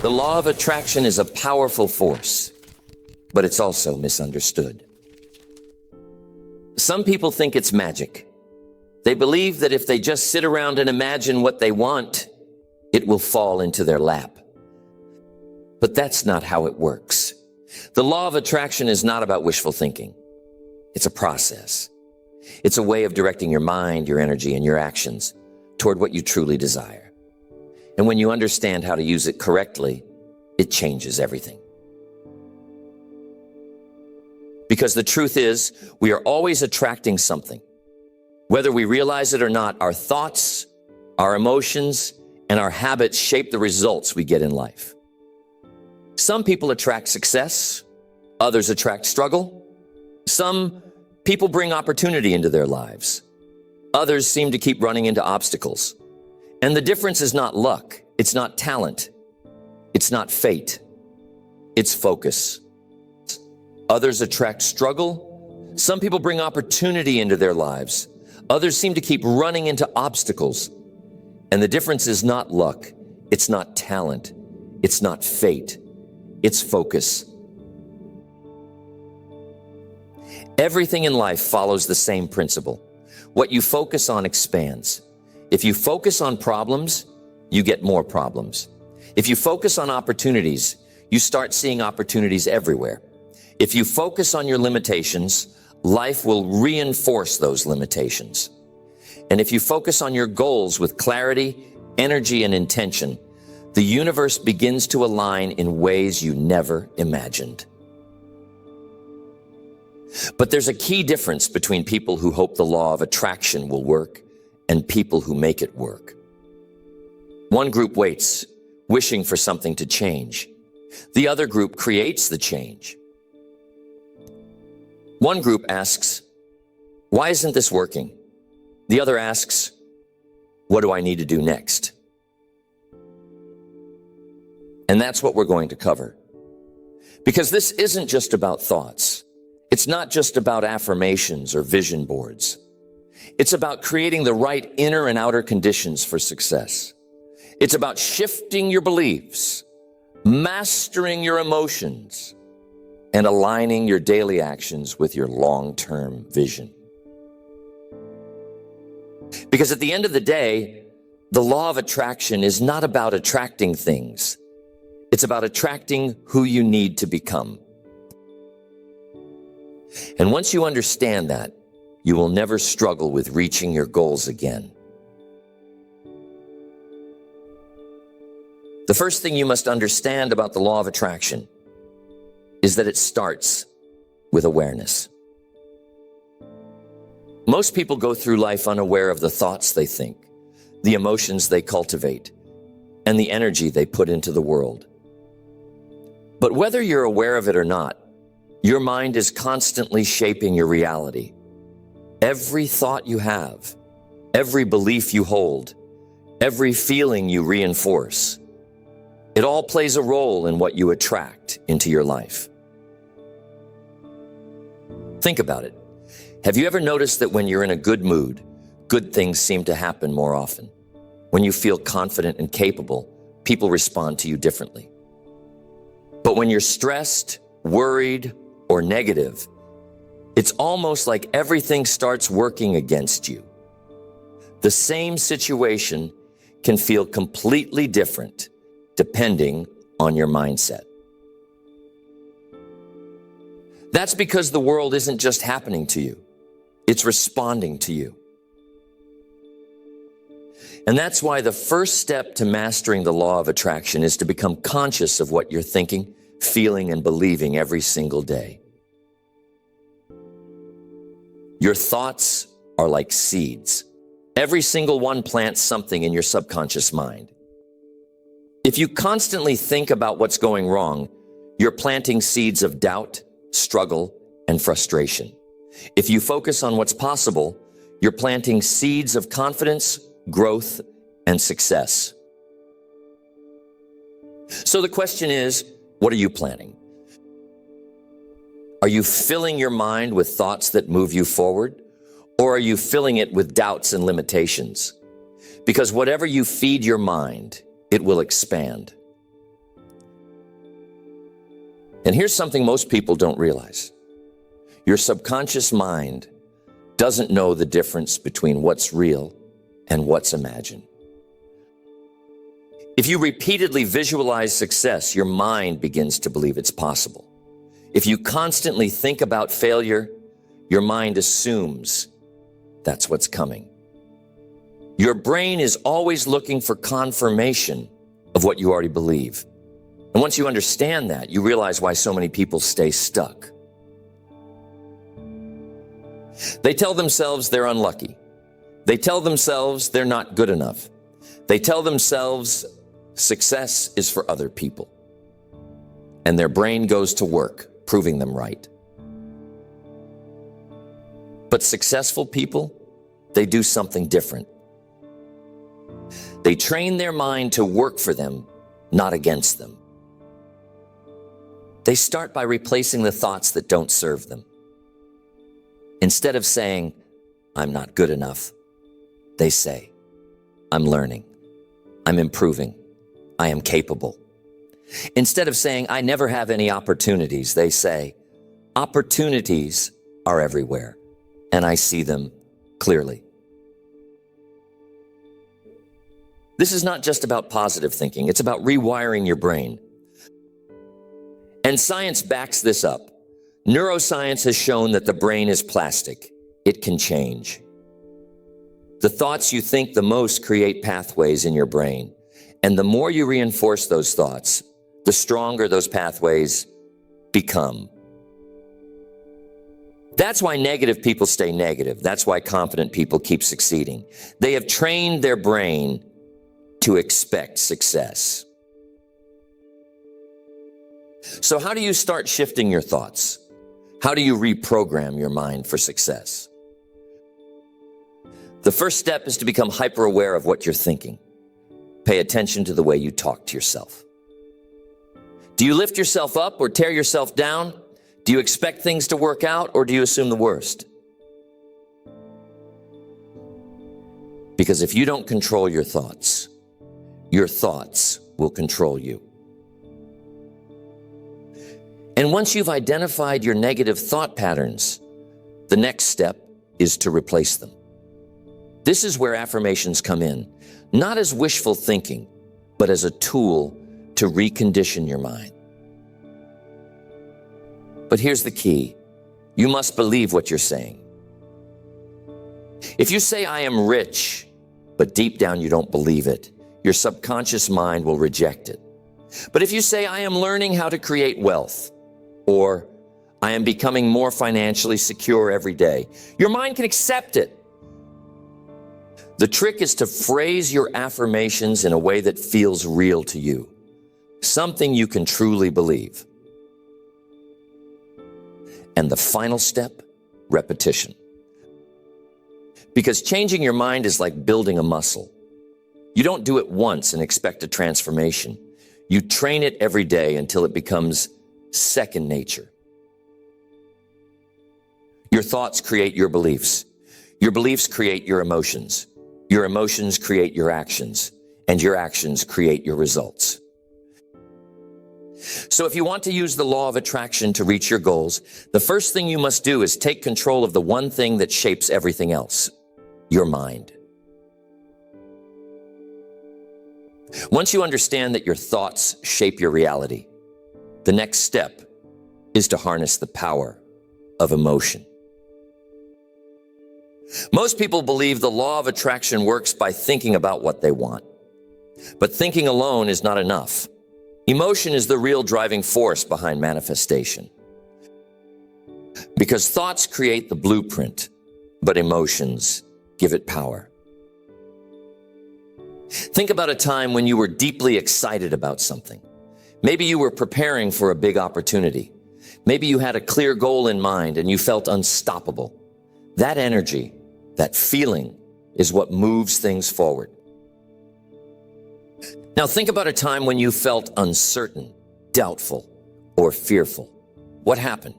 The law of attraction is a powerful force, but it's also misunderstood. Some people think it's magic. They believe that if they just sit around and imagine what they want, it will fall into their lap. But that's not how it works. The law of attraction is not about wishful thinking. It's a process. It's a way of directing your mind, your energy, and your actions toward what you truly desire. And when you understand how to use it correctly, it changes everything. Because the truth is, we are always attracting something. Whether we realize it or not, our thoughts, our emotions, and our habits shape the results we get in life. Some people attract success, others attract struggle. Some people bring opportunity into their lives. Others seem to keep running into obstacles. And the difference is not luck, it's not talent, it's not fate, it's focus. Others attract struggle. Some people bring opportunity into their lives. Others seem to keep running into obstacles. And the difference is not luck, it's not talent, it's not fate, it's focus. Everything in life follows the same principle. What you focus on expands. If you focus on problems, you get more problems. If you focus on opportunities, you start seeing opportunities everywhere. If you focus on your limitations, life will reinforce those limitations. And if you focus on your goals with clarity, energy, and intention, the universe begins to align in ways you never imagined. But there's a key difference between people who hope the law of attraction will work and people who make it work. One group waits, wishing for something to change. The other group creates the change. One group asks, "Why isn't this working?" The other asks, "What do I need to do next?" And that's what we're going to cover. Because this isn't just about thoughts. It's not just about affirmations or vision boards. It's about creating the right inner and outer conditions for success. It's about shifting your beliefs, mastering your emotions, and aligning your daily actions with your long-term vision. Because at the end of the day, the law of attraction is not about attracting things. It's about attracting who you need to become. And once you understand that, you will never struggle with reaching your goals again. The first thing you must understand about the law of attraction is that it starts with awareness. Most people go through life unaware of the thoughts they think, the emotions they cultivate, and the energy they put into the world. But whether you're aware of it or not, your mind is constantly shaping your reality. Every thought you have, every belief you hold, every feeling you reinforce, it all plays a role in what you attract into your life. Think about it. Have you ever noticed that when you're in a good mood, good things seem to happen more often? When you feel confident and capable, people respond to you differently. But when you're stressed, worried, or negative, it's almost like everything starts working against you. The same situation can feel completely different depending on your mindset. That's because the world isn't just happening to you, it's responding to you. And that's why the first step to mastering the law of attraction is to become conscious of what you're thinking, feeling, and believing every single day. Your thoughts are like seeds. Every single one plants something in your subconscious mind. If you constantly think about what's going wrong, you're planting seeds of doubt, struggle, and frustration. If you focus on what's possible, you're planting seeds of confidence, growth, and success. So the question is, what are you planting? Are you filling your mind with thoughts that move you forward? Or are you filling it with doubts and limitations? Because whatever you feed your mind, it will expand. And here's something most people don't realize. Your subconscious mind doesn't know the difference between what's real and what's imagined. If you repeatedly visualize success, your mind begins to believe it's possible. If you constantly think about failure, your mind assumes that's what's coming. Your brain is always looking for confirmation of what you already believe. And once you understand that, you realize why so many people stay stuck. They tell themselves they're unlucky. They tell themselves they're not good enough. They tell themselves success is for other people. And their brain goes to work, proving them right. But successful people, they do something different. They train their mind to work for them, not against them. They start by replacing the thoughts that don't serve them. Instead of saying, I'm not good enough, they say, I'm learning, I'm improving, I am capable. Instead of saying, I never have any opportunities, they say, opportunities are everywhere, and I see them clearly. This is not just about positive thinking, it's about rewiring your brain. And science backs this up. Neuroscience has shown that the brain is plastic. It can change. The thoughts you think the most create pathways in your brain. And the more you reinforce those thoughts, the stronger those pathways become. That's why negative people stay negative. That's why confident people keep succeeding. They have trained their brain to expect success. So how do you start shifting your thoughts? How do you reprogram your mind for success? The first step is to become hyper-aware of what you're thinking. Pay attention to the way you talk to yourself. Do you lift yourself up or tear yourself down? Do you expect things to work out or do you assume the worst? Because if you don't control your thoughts will control you. And once you've identified your negative thought patterns, the next step is to replace them. This is where affirmations come in, not as wishful thinking, but as a tool to recondition your mind. But here's the key. You must believe what you're saying. If you say, I am rich, but deep down you don't believe it, your subconscious mind will reject it. But if you say, I am learning how to create wealth, or I am becoming more financially secure every day, your mind can accept it. The trick is to phrase your affirmations in a way that feels real to you, something you can truly believe. And the final step, repetition. Because changing your mind is like building a muscle. You don't do it once and expect a transformation. You train it every day until it becomes second nature. Your thoughts create your beliefs. Your beliefs create your emotions. Your emotions create your actions, and your actions create your results. So if you want to use the law of attraction to reach your goals, the first thing you must do is take control of the one thing that shapes everything else, your mind. Once you understand that your thoughts shape your reality, the next step is to harness the power of emotion. Most people believe the law of attraction works by thinking about what they want. But thinking alone is not enough. Emotion is the real driving force behind manifestation. Because thoughts create the blueprint, but emotions give it power. Think about a time when you were deeply excited about something. Maybe you were preparing for a big opportunity. Maybe you had a clear goal in mind and you felt unstoppable. That energy, that feeling, is what moves things forward. Now think about a time when you felt uncertain, doubtful, or fearful. What happened?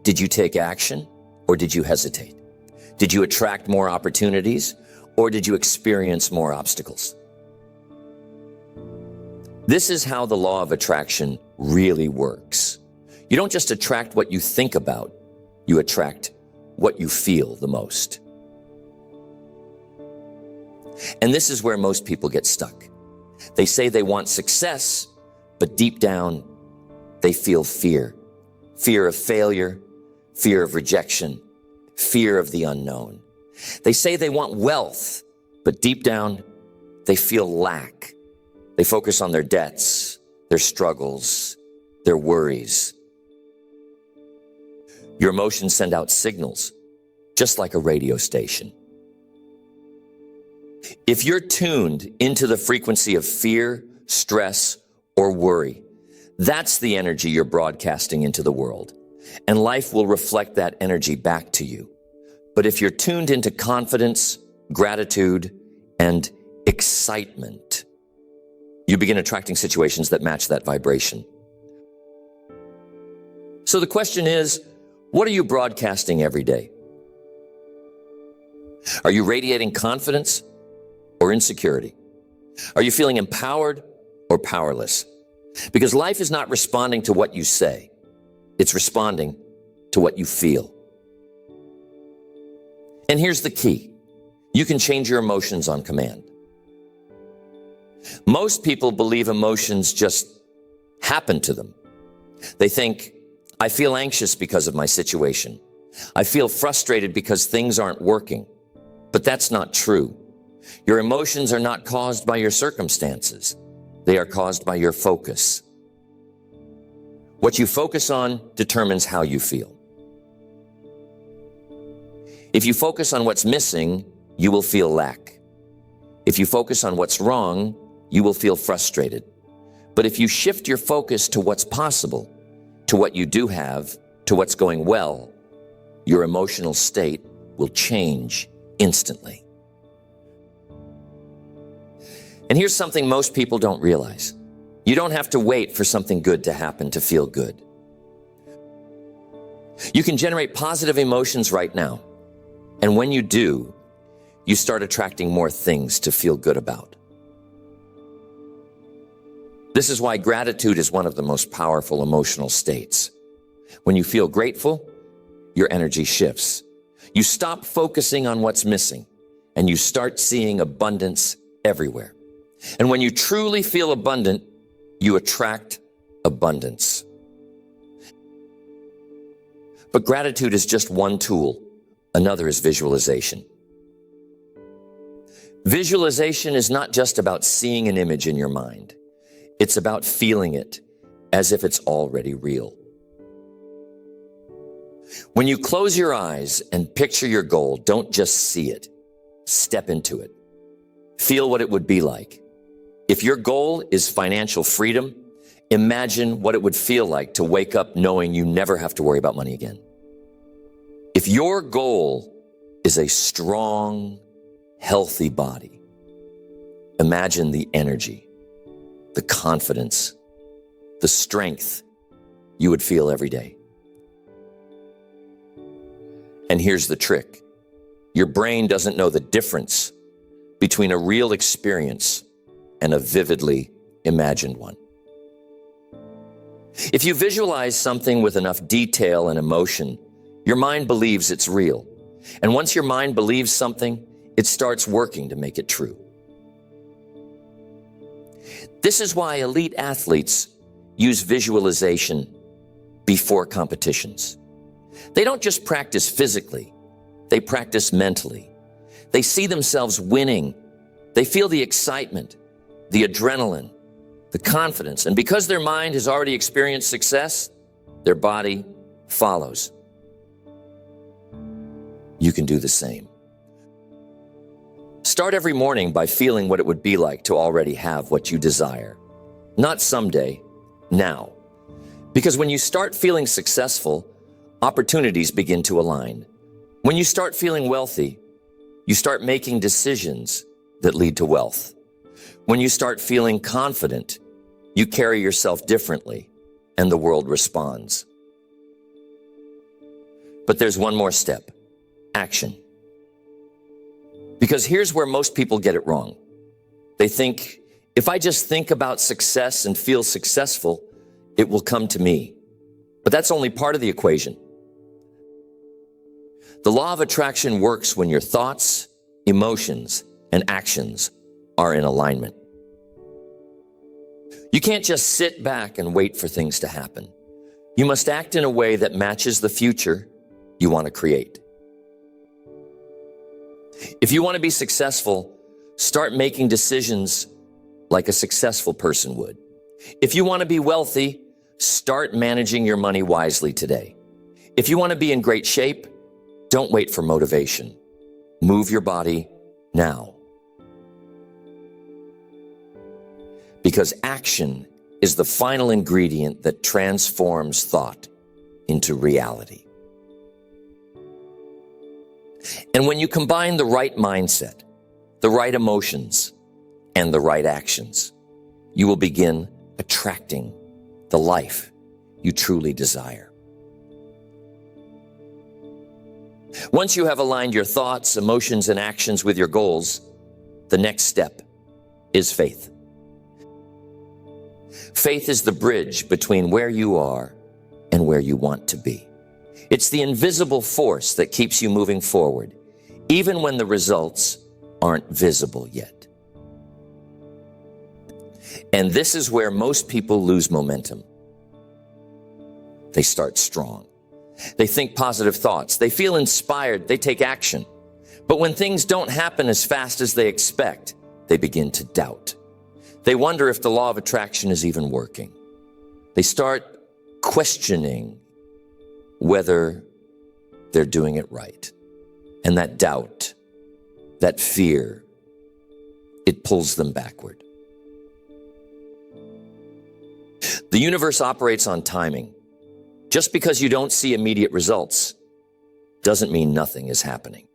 Did you take action or did you hesitate? Did you attract more opportunities or did you experience more obstacles? This is how the law of attraction really works. You don't just attract what you think about, you attract what you feel the most. And this is where most people get stuck. They say they want success, but deep down, they feel fear. Fear of failure, fear of rejection, fear of the unknown. They say they want wealth, but deep down, they feel lack. They focus on their debts, their struggles, their worries. Your emotions send out signals, just like a radio station. If you're tuned into the frequency of fear, stress, or worry, that's the energy you're broadcasting into the world, and life will reflect that energy back to you. But if you're tuned into confidence, gratitude, and excitement, you begin attracting situations that match that vibration. So the question is, what are you broadcasting every day? Are you radiating confidence or insecurity? Are you feeling empowered or powerless? Because life is not responding to what you say. It's responding to what you feel. And here's the key. You can change your emotions on command. Most people believe emotions just happen to them. They think, I feel anxious because of my situation. I feel frustrated because things aren't working. But that's not true. Your emotions are not caused by your circumstances. They are caused by your focus. What you focus on determines how you feel. If you focus on what's missing, you will feel lack. If you focus on what's wrong, you will feel frustrated. But if you shift your focus to what's possible, to what you do have, to what's going well, your emotional state will change instantly. And here's something most people don't realize. You don't have to wait for something good to happen to feel good. You can generate positive emotions right now. And when you do, you start attracting more things to feel good about. This is why gratitude is one of the most powerful emotional states. When you feel grateful, your energy shifts. You stop focusing on what's missing, and you start seeing abundance everywhere. And when you truly feel abundant, you attract abundance. But gratitude is just one tool. Another is visualization. Visualization is not just about seeing an image in your mind. It's about feeling it as if it's already real. When you close your eyes and picture your goal, don't just see it. Step into it. Feel what it would be like. If your goal is financial freedom, imagine what it would feel like to wake up knowing you never have to worry about money again. If your goal is a strong, healthy body, imagine the energy, the confidence, the strength you would feel every day. And here's the trick. Your brain doesn't know the difference between a real experience and a vividly imagined one. If you visualize something with enough detail and emotion, your mind believes it's real. And once your mind believes something, it starts working to make it true. This is why elite athletes use visualization before competitions. They don't just practice physically, they practice mentally. They see themselves winning. They feel the excitement, the adrenaline, the confidence. And because their mind has already experienced success, their body follows. You can do the same. Start every morning by feeling what it would be like to already have what you desire. Not someday, now. Because when you start feeling successful, opportunities begin to align. When you start feeling wealthy, you start making decisions that lead to wealth. When you start feeling confident, you carry yourself differently, and the world responds. But there's one more step: action. Because here's where most people get it wrong. They think, if I just think about success and feel successful, it will come to me. But that's only part of the equation. The law of attraction works when your thoughts, emotions, and actions are in alignment. You can't just sit back and wait for things to happen. You must act in a way that matches the future you want to create. If you want to be successful, start making decisions like a successful person would. If you want to be wealthy, start managing your money wisely today. If you want to be in great shape, don't wait for motivation. Move your body now. Because action is the final ingredient that transforms thought into reality. And when you combine the right mindset, the right emotions, and the right actions, you will begin attracting the life you truly desire. Once you have aligned your thoughts, emotions, and actions with your goals, the next step is faith. Faith is the bridge between where you are and where you want to be. It's the invisible force that keeps you moving forward, even when the results aren't visible yet. And this is where most people lose momentum. They start strong. They think positive thoughts. They feel inspired. They take action. But when things don't happen as fast as they expect, they begin to doubt. They wonder if the law of attraction is even working. They start questioning whether they're doing it right. And that doubt, that fear, it pulls them backward. The universe operates on timing. Just because you don't see immediate results doesn't mean nothing is happening.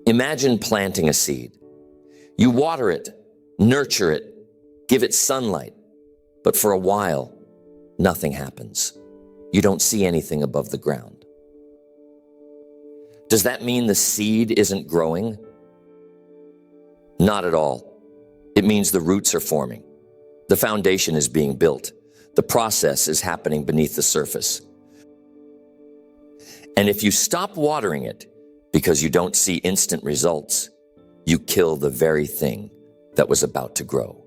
Imagine planting a seed. You water it, nurture it, give it sunlight, but for a while, nothing happens. You don't see anything above the ground. Does that mean the seed isn't growing? Not at all. It means the roots are forming. The foundation is being built. The process is happening beneath the surface. And if you stop watering it because you don't see instant results, you kill the very thing that was about to grow.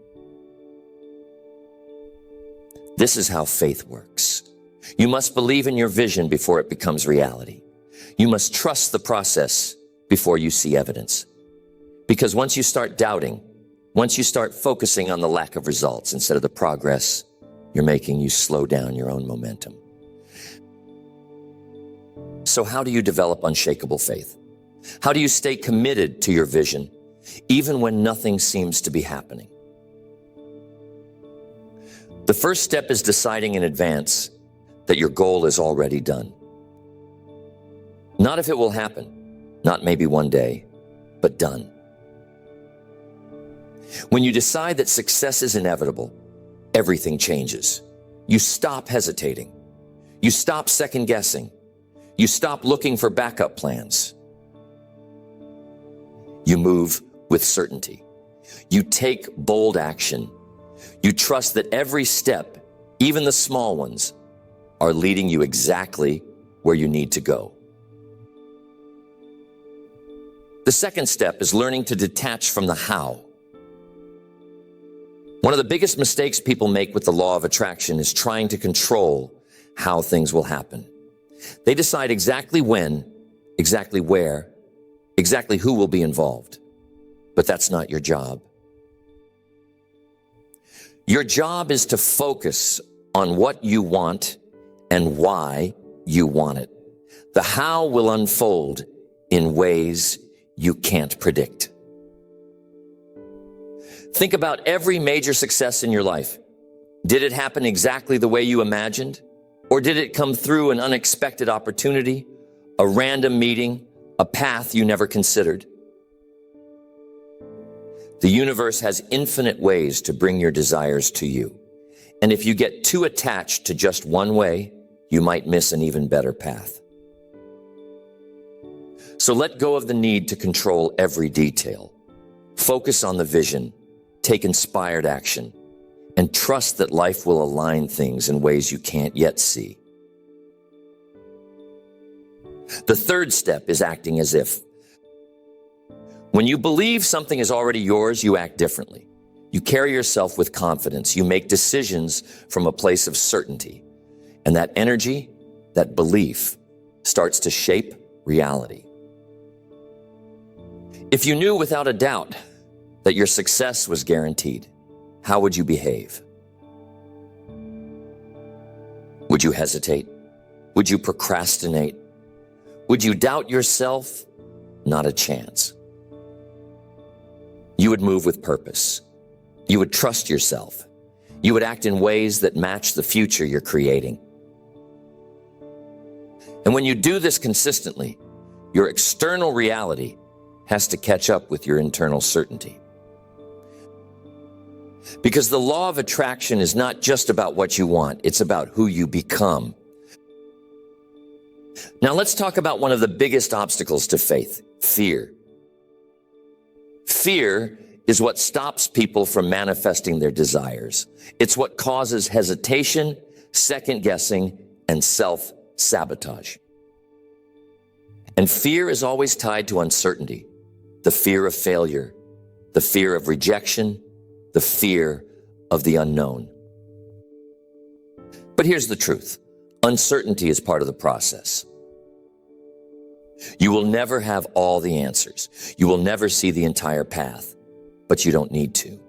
This is how faith works. You must believe in your vision before it becomes reality. You must trust the process before you see evidence. Because once you start doubting, once you start focusing on the lack of results instead of the progress you're making, you slow down your own momentum. So how do you develop unshakable faith? How do you stay committed to your vision even when nothing seems to be happening? The first step is deciding in advance that your goal is already done. Not if it will happen, not maybe one day, but done. When you decide that success is inevitable, everything changes. You stop hesitating. You stop second guessing. You stop looking for backup plans. You move with certainty. You take bold action. You trust that every step, even the small ones, are leading you exactly where you need to go. The second step is learning to detach from the how. One of the biggest mistakes people make with the law of attraction is trying to control how things will happen. They decide exactly when, exactly where, exactly who will be involved. But that's not your job. Your job is to focus on what you want and why you want it. The how will unfold in ways you can't predict. Think about every major success in your life. Did it happen exactly the way you imagined? Or did it come through an unexpected opportunity, a random meeting, a path you never considered? The universe has infinite ways to bring your desires to you. And if you get too attached to just one way, you might miss an even better path. So let go of the need to control every detail. Focus on the vision. Take inspired action and trust that life will align things in ways you can't yet see. The third step is acting as if. When you believe something is already yours, you act differently. You carry yourself with confidence. You make decisions from a place of certainty. And that energy, that belief, starts to shape reality. If you knew without a doubt that your success was guaranteed, how would you behave? Would you hesitate? Would you procrastinate? Would you doubt yourself? Not a chance. You would move with purpose. You would trust yourself. You would act in ways that match the future you're creating. And when you do this consistently, your external reality has to catch up with your internal certainty. Because the law of attraction is not just about what you want, it's about who you become. Now let's talk about one of the biggest obstacles to faith, fear. Fear is what stops people from manifesting their desires. It's what causes hesitation, second guessing, and self-sabotage. And fear is always tied to uncertainty, the fear of failure, the fear of rejection, the fear of the unknown. But here's the truth. Uncertainty is part of the process. You will never have all the answers. You will never see the entire path, but you don't need to.